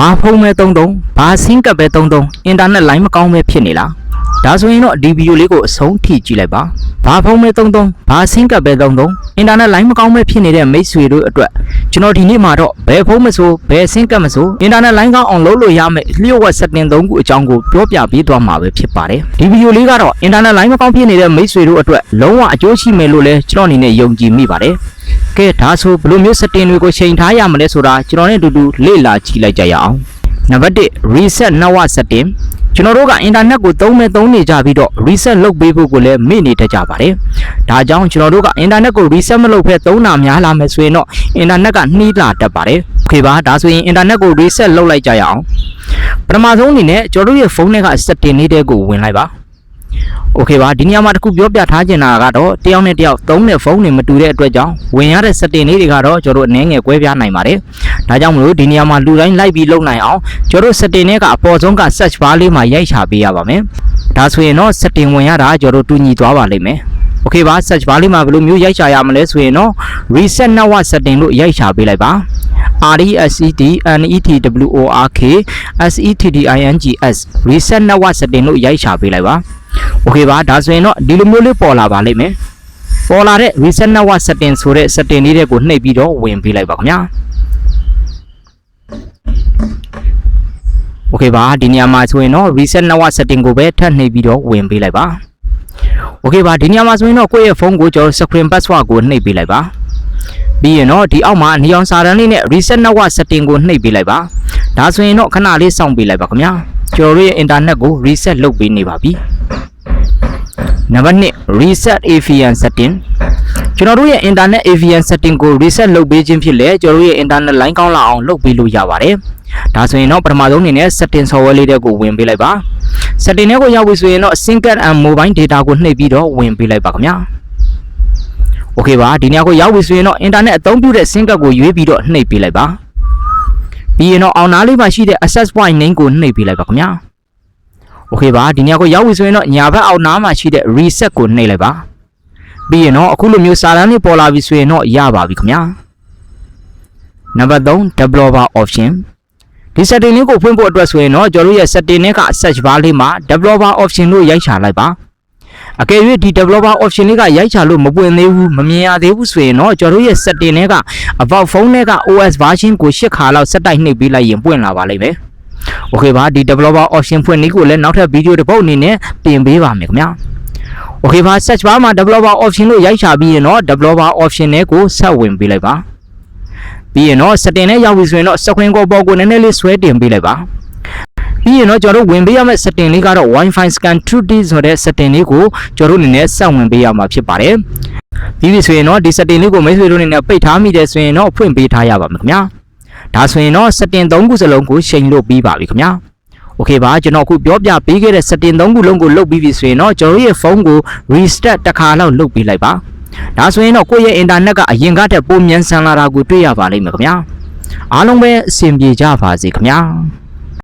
ဘာဖုန်းပဲတုံးတုံးဘာဆင်းကပ်ပဲတုံးတုံးအင်တာနက်လိုင်းမကောင်းပဲဖြစ်နေလားဒါဆိုရင်တော့ဒီဗီဒီယိုလေးကိုအဆုံးထိကြည့်လိုက်ပါဘာဖုန်းပဲတုံးတုံးဘာဆင်းကပ်ပဲတုံးတုံးအင်တာနက်လိုင်းမကောင်းပဲဖြစ်နေတဲ့မိတ်ဆွေတို့အတွက်ကျွန်တော်ဒီနေ့မှာတော့ဘယ်ဖုန်းမဆိုဘယ်ဆင်းကပ်မဆိုအင်တာနက်လိုင်းကောင်းအောင်လုပ်လို့ရမယ့်လျှို့ဝှက် setting 3ခုအကြောင်းကိုပြောပြပေးသွားမှာပဲဖြစ်ပါတယ်ဒီဗီဒီယိုလေးကတော့အင်တာနက်လိုင်းမကောင်းဖြစ်နေတဲ့မိတ်ဆွေတို့အတွက်လုံးဝအကျိုးရှိမယ်လို့လည်းကျွန်တော်အနေနဲ့ယုံကြည်မိပါတယ်ကဲဒါဆိုဘယ်လိုမျိုး setting တွေကိုချိန်ထားရမလဲဆိုတာကျွန်တော်နဲ့အတူတူလေ့လာကြည့်လိုက်ကြရအောင်နံပါတ်1 reset network setting ကျွန်တော်တို့ကအင်တာနက်ကိုသုံးနေကြပြီးတော့ reset လုပ်ပေးဖို့ကိုလည်းမေ့နေတတ်ကြပါတယ်ဒါကြောင့်ကျွန်တော်တို့ကအင်တာနက်ကို reset မလုပ်ဖဲသုံးတာများလာမယ်ဆိုရင်တော့အင်တာနက်ကနှီးလာတတ်ပါတယ်โอเคပါဒါဆိုရင်အင်တာနက်ကို reset လုပ်လိုက်ကြရအောင်ပထမဆုံးအနေနဲ့ကျွန်တော်တို့ရဲ့ဖုန်းထဲက setting လေးတွေကိုဝင်လိုက်ပါโอเคပါဒီနေရာမှာတခုပြောပြထားချင်တာကတော့တယောက်နဲ့တယောက်သုံးတဲ့ဖုန်းတွေမတူတဲ့အတွက်ကြောင့်ဝင်ရတဲ့ setting လေးတွေကတော့ကျွန်တော်တို့အနည်းငယ်ကွဲပြားနိုင်ပါတယ်ဒါကြောင့်မလို့ဒီနေရာမှာလူတိုင်းလိုက်ပြီးလုပ်နိုင်အောင်ကျွန်တော်တို့ setting တွေကအပေါ်ဆုံးက search bar လေးမှာရိုက်ချပေးရပါမယ်ဒါဆိုရင်တော့ setting ဝင်ရတာကျွန်တော်တို့တူညီသွားပါလိမ့်မယ်โอเคပါ search bar လေးမှာဘယ်လိုမျိုးရိုက်ချရမလဲဆိုရင်တော့ reset network setting လို့ရိုက်ချပေးလိုက်ပါRESET reset network setting လို့ရိုက်ချပေးလိုက်ပါโอเคပါဒါဆိုရင်တော့ဒီလိုမျိုးလေးပေါ်လာပါလိမ့်မယ်ပေါ်လာတဲ့ reset network setting ဆိုတဲ့ setting လေးတွေကိုနှိပ်ပြီးတော့ဝင်ပေးလိုက်ပါခင်ဗျာโอเคပါဒီနေရာမှာဆိုရင်တော့ reset network setting ကိုပဲထပ်နှိပ်ပြီးတော့ဝင်ပေးလိုက်ပါโอเคပါဒီနေရာမှာဆိုရင်တော့ကိုယ့်ရဲ့ဖုန်းကိုကျွန်တော် screen password ကိုနှိပ်ပေးလိုက်ပါပြီးရင်တော့ဒီအောက်မှာနေအောင်စာတန်းလေးနဲ့ reset network setting ကိုနှိပ်ပေးလိုက်ပါဒါဆိုရင်တော့ခဏလေးစောင့်ပေးလိုက်ပါခင်ဗျာကျွန်တော်တို့ရဲ့ internet ကို reset လုပ်ပေးနေပါပြီနံပါတ်2 reset AVN setting ကျွန်တော်တို့ရဲ့ internet AVN setting ကို reset လုပ်ပေးခြင်းဖြစ်လေကျွန်တော်တို့ရဲ့ internet line ကောင်းလာအောင်လုပ်ပေးလို့ရပါတယ်ဒါဆိုရင်တော့ပထမဆုံးအနေနဲ့ setting software လေးတွေကိုဝင်ပေးလိုက်ပါ setting တွေကိုရောက်ပြီဆိုရင်တော့ single and mobile data ကိုနှိပ်ပြီးတော့ဝင်ပေးလိုက်ပါခင်ဗျာโอเคပါဒီနေရာကိုရောက်ပြီဆိုရင်တော့ internet အသုံးပြုတဲ့ single ကိုရွေးပြီးတော့နှိပ်ပေးလိုက်ပါပြီးရင်တော့အောင်နားလေးမှာရှိတဲ့ access point name ကိုနှိပ်ပေးလိုက်ပါခင်ဗျာโอเคပါဒီနေရာကိုရောက်ပြီဆိုရင်တော့ညာဘက်အောက်နားမှာရှိတဲ့ reset ကိုနှိပ်လိုက်ပါပြီးရင်တော့အခုလိုမျိုးစာတန်းလေးပေါ်လာပြီဆိုရင်တော့ရပါပြီခင်ဗျာနံပါတ်3 developer option ဒီ setting လေးကိုဖွင့်ဖို့အတွက်ဆိုရင်တော့ကျွန်တော်တို့ရဲ့ setting နဲ့က search bar လေးမှာ developer option လို့ရိုက်ချလိုက်ပါအကယ်၍ဒီ developer option လေးကရိုက်ချလို့မပွင့်သေးဘူးမမြင်ရသေးဘူးဆိုရင်တော့ကျွန်တော်တို့ရဲ့ setting နဲ့က about phone နဲ့က OS version ကို8ခါလောက်ဆက်တိုက်နှိပ်ပေးလိုက်ရင်ပွင့်လာပါလိမ့်မယ်โอเคပါဒီ developer option ဖွင့်နည်းကိုလည်းနောက်ထပ်ဗီဒီယိုတစ်ပုဒ်အနေနဲ့တင်ပေးပါမယ်ခင်ဗျာโอเคပါ search bar မှာ developer option လို့ရိုက်ချပြီးရင်တော့ developer option နဲ့ကိုဆက်ဝင်ပေးလိုက်ပါပြီးရင်တော့ setting နဲ့ရောက်ပြီဆိုရင်တော့ screen ကိုပေါ်ကိုနည်းနည်းလေးဆွဲတင်ပေးလိုက်ပါပြီးရင်တော့ကျွန်တော်တို့ဝင်ပေးရမယ့် setting လေးကတော့ Wi-Fi scan 2D ဆိုတဲ့ setting လေးကိုကျွန်တော်တို့အနေနဲ့ဆက်ဝင်ပေးရမှာဖြစ်ပါတယ်ပြီးပြီဆိုရင်တော့ဒီ setting လေးကိုမိတ်ဆွေတို့အနေနဲ့ပိတ်ထားမိတယ်ဆိုရင်တော့ဖွင့်ပေးထားရပါမယ်ခင်ဗျာဒါဆိုရင်တော့ setting 3ခုစလုံးကိုချိန်လို့ပြီးပါပြီခင်ဗျာโอเคပါကျွန်တော်အခုပြောပြပေးခဲ့တဲ့ setting 3ခုလုံးကိုလုပ်ပြီးပြီဆိုရင်တော့ကျွန်တော်ရဲ့ဖုန်းကို restart တစ်ခါလောက်လုပ်ပေးလိုက်ပါဒါဆိုရင်တော့ကိုယ့်ရဲ့ internet ကအရင်ကတည်းကပိုမြန်ဆန်လာတာကိုတွေ့ရပါလိမ့်မယ်ခင်ဗျာအားလုံးပဲအဆင်ပြေကြပါစေခင်ဗျာ